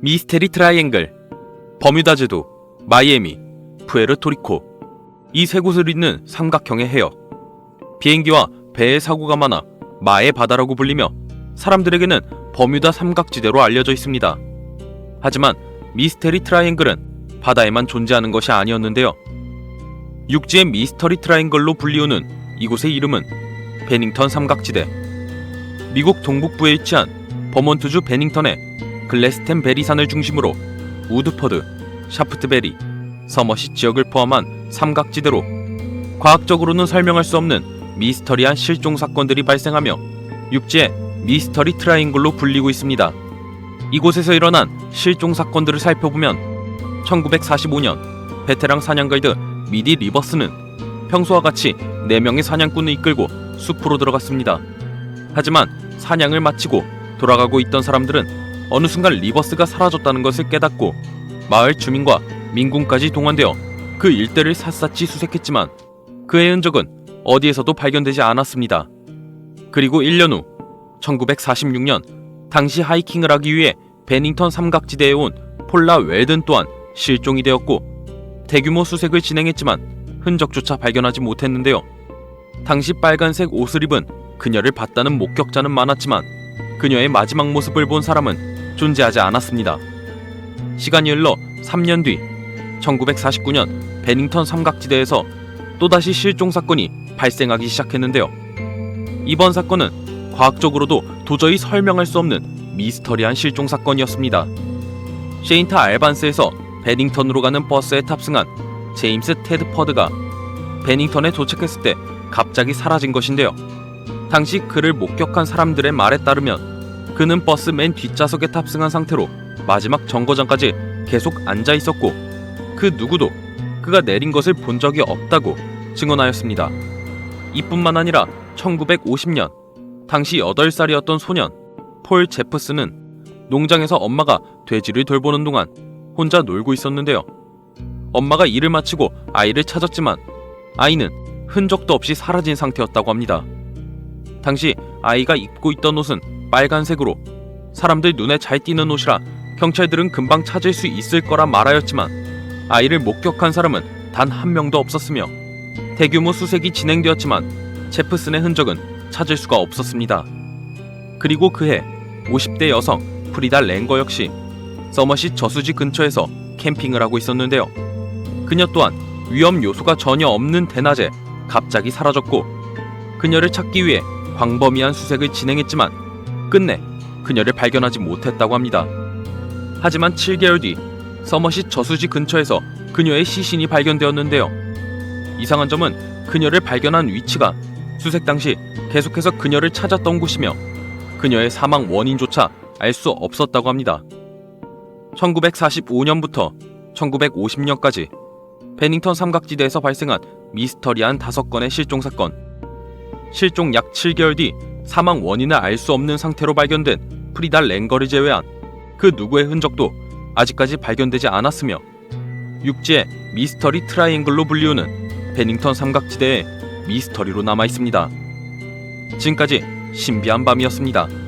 미스테리 트라이앵글, 버뮤다 제도, 마이애미, 푸에르토리코, 이 세 곳을 잇는 삼각형의 해역. 비행기와 배의 사고가 많아 마의 바다라고 불리며 사람들에게는 버뮤다 삼각지대로 알려져 있습니다. 하지만 미스테리 트라이앵글은 바다에만 존재하는 것이 아니었는데요. 육지의 미스터리 트라이앵글로 불리우는 이곳의 이름은 베닝턴 삼각지대. 미국 동북부에 위치한 버몬트주 베닝턴의 글래스텐베리산을 중심으로 우드퍼드, 샤프트베리, 서머시 지역을 포함한 삼각지대로 과학적으로는 설명할 수 없는 미스터리한 실종 사건들이 발생하며 육지의 미스터리 트라이앵글로 불리고 있습니다. 이곳에서 일어난 실종 사건들을 살펴보면 1945년 베테랑 사냥가이드 미디 리버스는 평소와 같이 4명의 사냥꾼을 이끌고 숲으로 들어갔습니다. 하지만 사냥을 마치고 돌아가고 있던 사람들은 어느 순간 리버스가 사라졌다는 것을 깨닫고 마을 주민과 민군까지 동원되어 그 일대를 샅샅이 수색했지만 그의 흔적은 어디에서도 발견되지 않았습니다. 그리고 1년 후 1946년 당시 하이킹을 하기 위해 베닝턴 삼각지대에 온 폴라 웰든 또한 실종이 되었고 대규모 수색을 진행했지만 흔적조차 발견하지 못했는데요. 당시 빨간색 옷을 입은 그녀를 봤다는 목격자는 많았지만 그녀의 마지막 모습을 본 사람은 존재하지 않았습니다. 시간이 흘러 3년 뒤 1949년 베닝턴 삼각지대에서 또다시 실종 사건이 발생하기 시작했는데요. 이번 사건은 과학적으로도 도저히 설명할 수 없는 미스터리한 실종 사건이었습니다. 세인트 알반스에서 베닝턴으로 가는 버스에 탑승한 제임스 테드 퍼드가 베닝턴에 도착했을 때 갑자기 사라진 것인데요. 당시 그를 목격한 사람들의 말에 따르면 그는 버스 맨 뒷좌석에 탑승한 상태로 마지막 정거장까지 계속 앉아 있었고 그 누구도 그가 내린 것을 본 적이 없다고 증언하였습니다. 이뿐만 아니라 1950년 당시 8살이었던 소년 폴 제프스는 농장에서 엄마가 돼지를 돌보는 동안 혼자 놀고 있었는데요. 엄마가 일을 마치고 아이를 찾았지만 아이는 흔적도 없이 사라진 상태였다고 합니다. 당시 아이가 입고 있던 옷은 빨간색으로 사람들 눈에 잘 띄는 옷이라 경찰들은 금방 찾을 수 있을 거라 말하였지만 아이를 목격한 사람은 단 한 명도 없었으며 대규모 수색이 진행되었지만 제프슨의 흔적은 찾을 수가 없었습니다. 그리고 그해 50대 여성 프리다 랭거 역시 서머시 저수지 근처에서 캠핑을 하고 있었는데요. 그녀 또한 위험 요소가 전혀 없는 대낮에 갑자기 사라졌고 그녀를 찾기 위해 광범위한 수색을 진행했지만 끝내 그녀를 발견하지 못했다고 합니다. 하지만 7개월 뒤 서머시 저수지 근처에서 그녀의 시신이 발견되었는데요. 이상한 점은 그녀를 발견한 위치가 수색 당시 계속해서 그녀를 찾았던 곳이며 그녀의 사망 원인조차 알 수 없었다고 합니다. 1945년부터 1950년까지 베닝턴 삼각지대에서 발생한 미스터리한 5건의 실종 사건. 실종 약 7개월 뒤 사망 원인을 알 수 없는 상태로 발견된 프리다 랭거를 제외한 그 누구의 흔적도 아직까지 발견되지 않았으며 육지의 미스터리 트라이앵글로 불리우는 베닝턴 삼각지대의 미스터리로 남아있습니다. 지금까지 신비한 밤이었습니다.